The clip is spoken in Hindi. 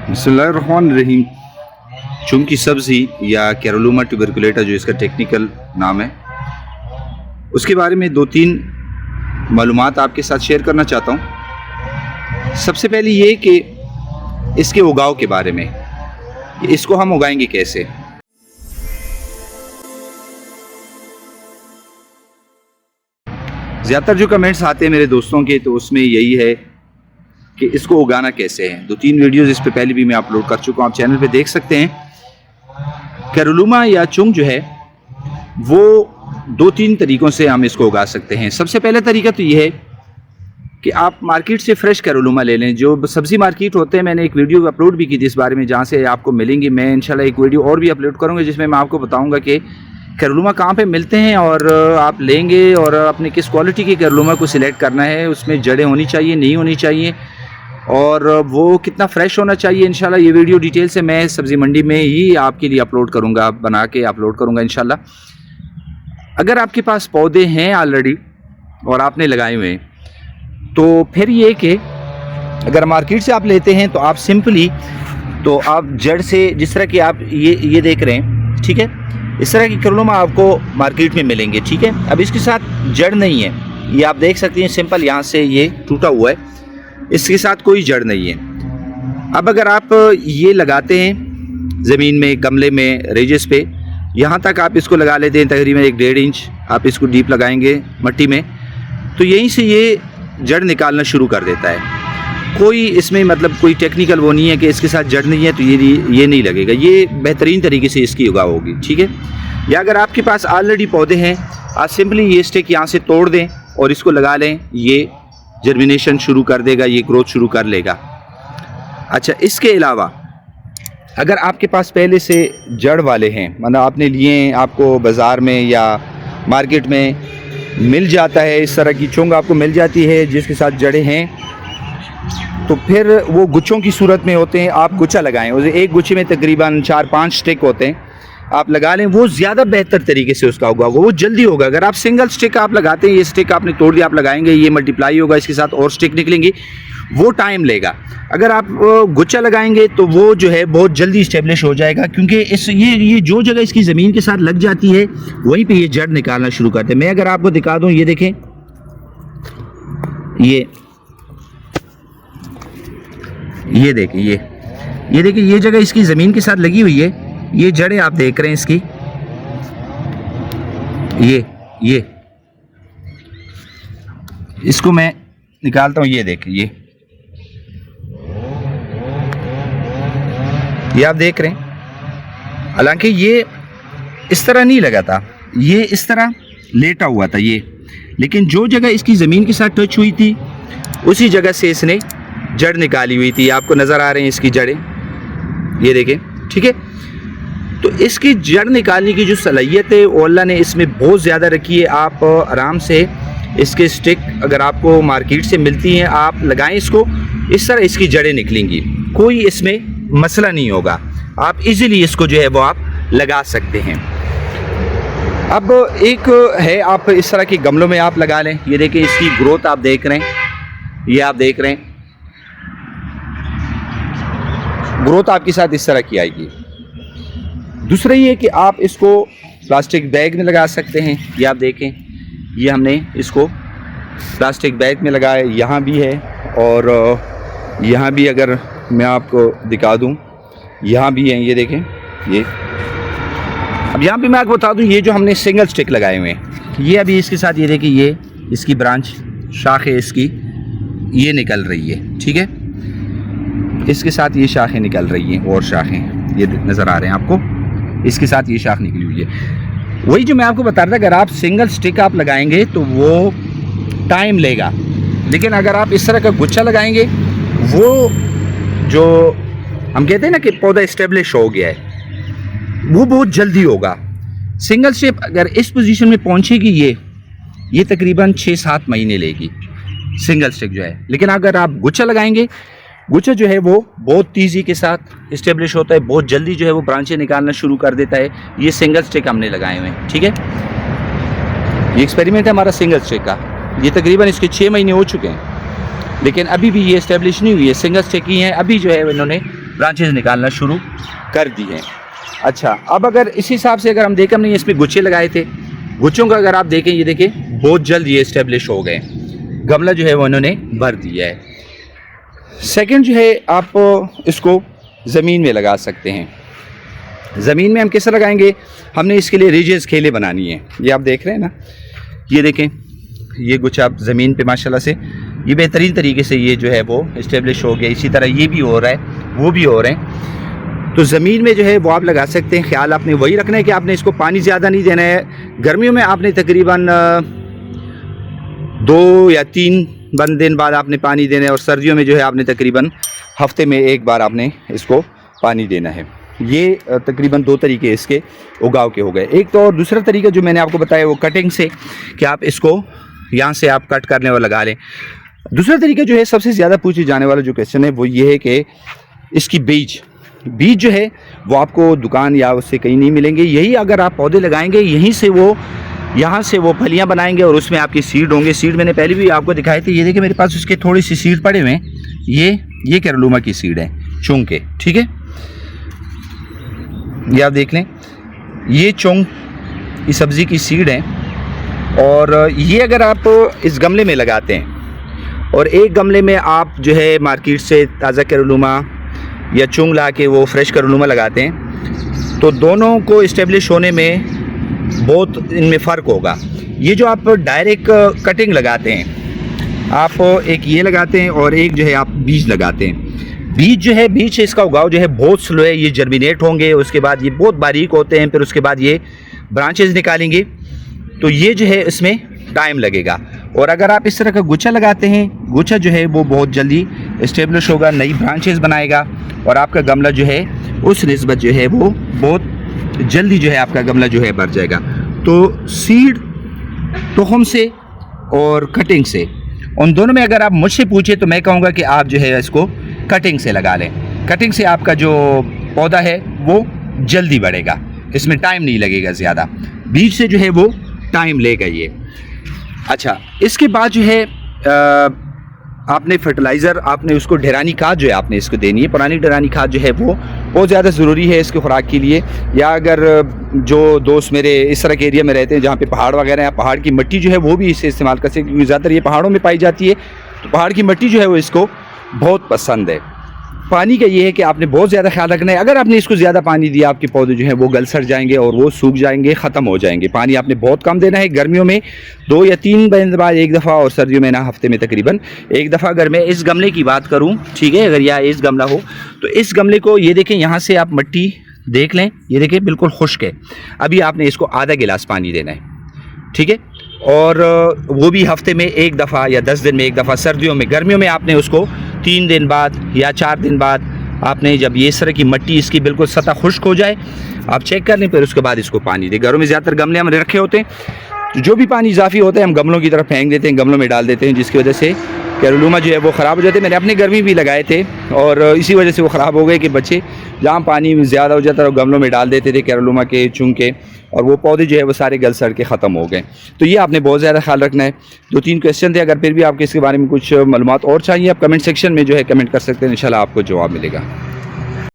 बिस्मिल्लाहिर्रहमानिर्रहीम। चुंग की सब्ज़ी या कैरोलुमा ट्यूबरकुलेटा जो इसका टेक्निकल नाम है, उसके बारे में 2-3 मालूमात आपके साथ शेयर करना चाहता हूँ। सबसे पहले ये कि इसके उगाव के बारे में, कि इसको हम उगाएंगे कैसे। ज़्यादातर जो कमेंट्स आते हैं मेरे दोस्तों के, तो उसमें यही है कि इसको उगाना कैसे है। 2-3 वीडियोज़ इस पे पहले भी मैं अपलोड कर चुका हूँ, आप चैनल पे देख सकते हैं। कैरोलुमा या चुंग जो है वो 2-3 तरीक़ों से हम इसको उगा सकते हैं। सबसे पहला तरीका तो ये है कि आप मार्केट से फ्रेश कैरोलुमा ले लें। जो सब्ज़ी मार्केट होते हैं, मैंने एक वीडियो अपलोड भी की थी इस बारे में, जहाँ से आपको मिलेंगी। मैं इंशाल्लाह एक वीडियो और भी अपलोड करूँगा जिसमें मैं आपको बताऊँगा कि कैरोलुमा कहाँ पे मिलते हैं और आप लेंगे और अपने किस क्वालिटी के कैरोलुमा को सिलेक्ट करना है। उसमें जड़ें होनी चाहिए, नहीं होनी चाहिए, और वो कितना फ़्रेश होना चाहिए। इंशाल्लाह ये वीडियो डिटेल से मैं सब्ज़ी मंडी में ही आपके लिए अपलोड करूँगा, बना के अपलोड करूँगा इंशाल्लाह। अगर आपके पास पौधे हैं ऑलरेडी और आपने लगाए हुए हैं, तो फिर ये कि अगर मार्केट से आप लेते हैं तो आप सिंपली, तो आप जड़ से, जिस तरह की आप ये देख रहे हैं, ठीक है, इस तरह की कैरोलुमा आपको मार्केट में मिलेंगे, ठीक है। अब इसके साथ जड़ नहीं है, ये आप देख सकते हैं, सिंपल यहाँ से ये टूटा हुआ है, इसके साथ कोई जड़ नहीं है। अब अगर आप ये लगाते हैं ज़मीन में, गमले में, रेजिस पे, यहाँ तक आप इसको लगा लेते हैं, तकरीबन 1-1.5 इंच आप इसको डीप लगाएंगे मट्टी में, तो यहीं से ये जड़ निकालना शुरू कर देता है। कोई इसमें मतलब कोई टेक्निकल वो नहीं है कि इसके साथ जड़ नहीं है तो ये नहीं लगेगा। ये बेहतरीन तरीके से इसकी उगाव होगी, ठीक है। या अगर आपके पास ऑलरेडी पौधे हैं, आप सिंपली ये स्टिक यहाँ से तोड़ दें और इसको लगा लें, ये जर्मिनेशन शुरू कर देगा, ये ग्रोथ शुरू कर लेगा। अच्छा, इसके अलावा अगर आपके पास पहले से जड़ वाले हैं, मतलब आपने लिए, आपको बाज़ार में या मार्केट में मिल जाता है, इस तरह की चुंग आपको मिल जाती है जिसके साथ जड़ें हैं, तो फिर वो गुच्छों की सूरत में होते हैं। आप गुच्छा लगाएं, उस एक गुच्छे में तकरीबन 4-5 स्टिक होते हैं, आप लगा लें, वो ज़्यादा बेहतर तरीके से उसका होगा, वो जल्दी होगा। अगर आप सिंगल स्टिक आप लगाते हैं, ये स्टिक आपने तोड़ दिया, आप लगाएंगे, ये मल्टीप्लाई होगा, इसके साथ और स्टिक निकलेंगी, वो टाइम लेगा। अगर आप गुच्छा लगाएंगे तो वो जो है बहुत जल्दी इस्टेब्लिश हो जाएगा, क्योंकि ये जो जगह इसकी ज़मीन के साथ लग जाती है वहीं पर ये जड़ निकालना शुरू करते हैं। मैं अगर आपको दिखा दूँ, ये देखें, ये देखें, ये देखिए, ये जगह इसकी ज़मीन के साथ लगी हुई है, ये जड़ें आप देख रहे हैं इसकी, ये इसको मैं निकालता हूँ, ये देखें, ये आप देख रहे हैं। हालांकि ये इस तरह नहीं लगा था, ये इस तरह लेटा हुआ था ये, लेकिन जो जगह इसकी ज़मीन के साथ टच हुई थी उसी जगह से इसने जड़ निकाली हुई थी। आपको नज़र आ रहे हैं इसकी जड़ें, ये देखें, ठीक है। तो इसकी जड़ निकालने की जो सलाहियत है वो अल्लाह ने इसमें बहुत ज़्यादा रखी है। आप आराम से इसके स्टिक अगर आपको मार्केट से मिलती हैं, आप लगाएं इसको, इस तरह इसकी जड़ें निकलेंगी, कोई इसमें मसला नहीं होगा। आप इजीली इसको जो है वो आप लगा सकते हैं। अब एक है, आप इस तरह के गमलों में आप लगा लें, ये देखिए इसकी ग्रोथ आप देख रहे हैं, ये आप देख रहे हैं, ग्रोथ आपके साथ इस तरह की आएगी। दूसरा ये कि आप इसको प्लास्टिक बैग में लगा सकते हैं, ये आप देखें, ये हमने इसको प्लास्टिक बैग में लगाया, यहाँ भी है और यहाँ भी अगर मैं आपको दिखा दूँ, यहाँ भी है, ये देखें, ये। अब यहाँ पे मैं आपको बता दूँ, ये जो हमने सिंगल स्टिक लगाए हुए हैं, ये अभी इसके साथ, ये देखिए, ये इसकी ब्रांच शाख है इसकी, ये निकल रही है, ठीक है। इसके साथ ये शाखें निकल रही हैं, और शाखें ये नज़र आ रहे हैं आपको, इसके साथ ये शाख निकली हुई है। वही जो मैं आपको बता रहा था, अगर आप सिंगल स्टिक आप लगाएंगे तो वो टाइम लेगा, लेकिन अगर आप इस तरह का गुच्छा लगाएंगे, वो जो हम कहते हैं ना कि पौधा इस्टेब्लिश हो गया है, वो बहुत जल्दी होगा। सिंगल स्टिक अगर इस पोजीशन में पहुंचेगी, ये तकरीबन 6-7 महीने लेगी सिंगल स्टिक जो है। लेकिन अगर आप गुच्छा लगाएंगे, गुच्छा जो है वो बहुत तेज़ी के साथ इस्टेब्लिश होता है, बहुत जल्दी जो है वो ब्रांचें निकालना शुरू कर देता है। ये सिंगल स्टिक हमने लगाए हुए हैं, ठीक है। ये एक्सपेरिमेंट है हमारा सिंगल स्टिक का, ये तकरीबन इसके 6 महीने हो चुके हैं, लेकिन अभी भी ये इस्टेब्लिश नहीं हुई है, सिंगल स्टिक ही है। अभी जो है इन्होंने ब्रांचेज निकालना शुरू कर दी हैं। अच्छा, अब अगर इस हिसाब से अगर हम देखें, हमने इसमें गुच्छे लगाए थे, गुच्छों का अगर आप देखें, ये देखें बहुत जल्द ये इस्टेब्लिश हो गए, गमला जो है वो इन्होंने भर दिया है। सेकंड जो है, आप इसको ज़मीन में लगा सकते हैं। ज़मीन में हम कैसे लगाएंगे, हमने इसके लिए रिजेस खेले बनानी है। ये आप देख रहे हैं ना, ये देखें, ये गुच्छा आप ज़मीन पे माशाल्लाह से ये बेहतरीन तरीके से ये जो है वो इस्टेब्लिश हो गया। इसी तरह ये भी हो रहा है, वो भी हो रहे हैं। तो ज़मीन में जो है वो आप लगा सकते हैं। ख्याल आपने वही रखना है कि आपने इसको पानी ज़्यादा नहीं देना है। गर्मियों में आपने तकरीबन 2 या 3 दिन बाद आपने पानी देना है, और सर्दियों में जो है आपने तकरीबन हफ्ते में 1 बार आपने इसको पानी देना है। ये तकरीबन 2 तरीके इसके उगाव के हो गए। एक तो और दूसरा तरीका जो मैंने आपको बताया वो कटिंग से, कि आप इसको यहाँ से आप कट करने और लगा लें। दूसरा तरीका जो है, सबसे ज़्यादा पूछे जाने वाला जो क्वेश्चन है वो ये है कि इसकी बीज जो है वो आपको दुकान या उससे कहीं नहीं मिलेंगे। यही अगर आप पौधे लगाएंगे, यहीं से वो यहाँ से वो फलियाँ बनाएंगे और उसमें आपकी सीड होंगे। सीड मैंने पहले भी आपको दिखाए थे, ये देखिए मेरे पास उसके थोड़ी सी सीड पड़े हुए हैं। ये केरलुमा की सीड है, चुंग के, ठीक है, ये आप देख लें, ये चुंग की सब्ज़ी की सीड है। और ये अगर आप इस गमले में लगाते हैं और एक गमले में आप जो है मार्केट से ताज़ा केरलुमा या चुंग ला के वो फ्रेश केरलुमा लगाते हैं, तो दोनों को इस्टेब्लिश होने में बहुत इनमें फ़र्क होगा। ये जो आप डायरेक्ट कटिंग लगाते हैं, आप एक ये लगाते हैं और एक जो है आप बीज लगाते हैं। बीज जो है, बीज से इसका उगाव जो है बहुत स्लो है। ये जर्मिनेट होंगे, उसके बाद ये बहुत बारीक होते हैं, फिर उसके बाद ये ब्रांचेज निकालेंगे, तो ये जो है इसमें टाइम लगेगा। और अगर आप इस तरह का गुच्छा लगाते हैं, गुच्छा जो है वो बहुत जल्दी इस्टेब्लिश होगा, नई ब्रांचेस बनाएगा, और आपका गमला जो है उस निस्बत जो है वो बहुत जल्दी जो है आपका गमला जो है बढ़ जाएगा। तो सीड तुखम से और कटिंग से, उन दोनों में अगर आप मुझसे पूछे तो मैं कहूँगा कि आप जो है इसको कटिंग से लगा लें। कटिंग से आपका जो पौधा है वो जल्दी बढ़ेगा, इसमें टाइम नहीं लगेगा ज़्यादा। बीज से जो है वो टाइम लेगा ये। अच्छा, इसके बाद जो है आपने फर्टिलाइज़र, आपने उसको ढेरानी खाद जो है आपने इसको देनी है। पुरानी ढेरानी खाद जो है वो बहुत ज़्यादा ज़रूरी है इसके खुराक के लिए। या अगर जो दोस्त मेरे इस तरह के एरिया में रहते हैं जहाँ पे पहाड़ वगैरह हैं, पहाड़ की मिट्टी जो है वो भी इसे इस्तेमाल कर सकते हैं, क्योंकि ज़्यादातर ये पहाड़ों में पाई जाती है, तो पहाड़ की मिट्टी जो है वो इसको बहुत पसंद है। पानी का ये है कि आपने बहुत ज़्यादा ख्याल रखना है। अगर आपने इसको ज़्यादा पानी दिया, आपके पौधे जो हैं वो गल सड़ जाएंगे और वो सूख जाएंगे, ख़त्म हो जाएंगे। पानी आपने बहुत कम देना है। गर्मियों में 2 या 3 दिन बाद 1 दफ़ा, और सर्दियों में ना हफ्ते में तकरीबन 1 दफ़ा। अगर मैं इस गमले की बात करूं, ठीक है, अगर या इस गमला हो, तो इस गमले को ये देखें, यहाँ से आप मिट्टी देख लें, ये देखें बिल्कुल खुश्क है। अभी आपने इसको आधा गिलास पानी देना है, ठीक है, और वो भी हफ्ते में 1 दफ़ा या 10 दिन में 1 दफ़ा। सर्दियों में, गर्मियों में आपने उसको 3 दिन बाद या 4 दिन बाद आपने, जब ये इस तरह की मिट्टी इसकी बिल्कुल सतह खुश्क हो जाए, आप चेक कर लें, फिर उसके बाद इसको पानी दें। घरों में ज़्यादातर गमले हमने रखे होते हैं, तो जो भी पानी इजाफी होता है हम गमलों की तरफ फेंक देते हैं, गमलों में डाल देते हैं, जिसकी वजह से केरलुमा जो है वो ख़राब हो जाते हैं। मैंने अपने घर में भी लगाए थे और इसी वजह से वो ख़राब हो गए कि बच्चे जहाँ पानी ज़्यादा हो जाता है गमलों में डाल देते थे केरलुमा के, चुंग के, और वो पौधे जो है वो सारे गल सड़ के ख़त्म हो गए। तो ये आपने बहुत ज़्यादा ख्याल रखना है। 2-3 क्वेश्चन थे, अगर फिर भी आपको इसके बारे में कुछ मालूमात और चाहिए, आप कमेंट सेक्शन में जो है कमेंट कर सकते हैं, इंशाल्लाह आपको जवाब मिलेगा।